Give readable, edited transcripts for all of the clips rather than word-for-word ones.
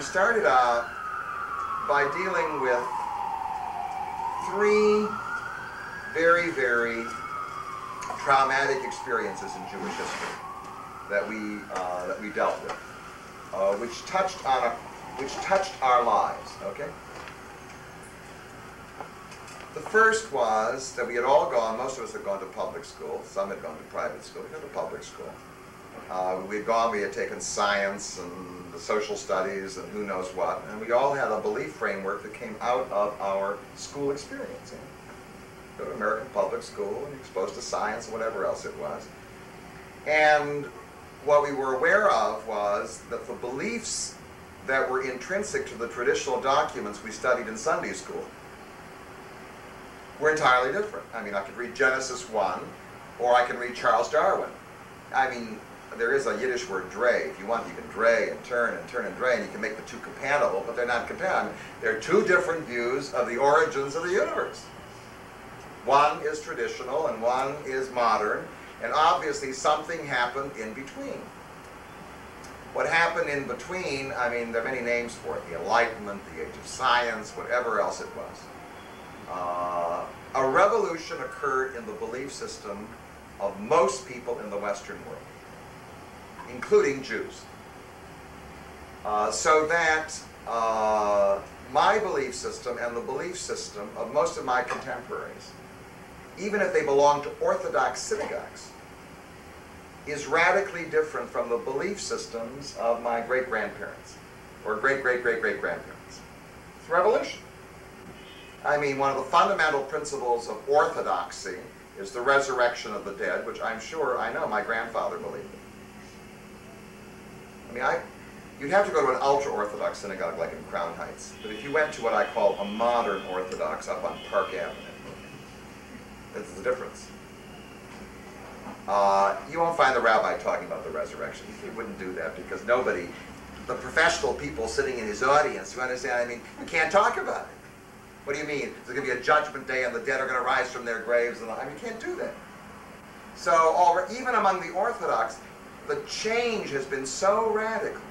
started out by dealing with three very, very traumatic experiences in Jewish history that we dealt with, which touched our lives. Okay. The first was that we had all gone. Most of us had gone to public school. Some had gone to private school. We had to public school. We had gone. We had taken science and the social studies and who knows what, and we all had a belief framework that came out of our school experience. Go to American public school and exposed to science and whatever else it was. And what we were aware of was that the beliefs that were intrinsic to the traditional documents we studied in Sunday school were entirely different. I mean, I could read Genesis 1, or I can read Charles Darwin. I mean, there is a Yiddish word, dray. If you want, you can dray and turn and turn and dray, and you can make the two compatible, but they're not compatible. They're two different views of the origins of the universe. One is traditional and one is modern, and obviously something happened in between. What happened in between, I mean, there are many names for it. The Enlightenment, the Age of Science, whatever else it was. A revolution occurred in the belief system of most people in the Western world, including Jews. So that my belief system and the belief system of most of my contemporaries, even if they belong to Orthodox synagogues, is radically different from the belief systems of my great-grandparents or great-great-great-great-grandparents. It's a revolution. I mean, one of the fundamental principles of orthodoxy is the resurrection of the dead, which I know my grandfather believed in. I mean, you'd have to go to an ultra-Orthodox synagogue like in Crown Heights, but if you went to what I call a modern Orthodox up on Park Avenue, there's the difference. You won't find the rabbi talking about the resurrection. He wouldn't do that because nobody, the professional people sitting in his audience, you understand, I mean, you can't talk about it. What do you mean? There's going to be a judgment day and the dead are going to rise from their graves? And I mean, you can't do that. So even among the Orthodox, the change has been so radical.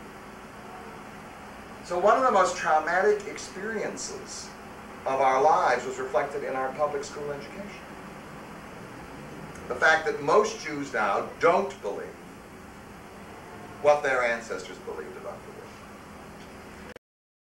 So one of the most traumatic experiences of our lives was reflected in our public school education. The fact that most Jews now don't believe what their ancestors believed about the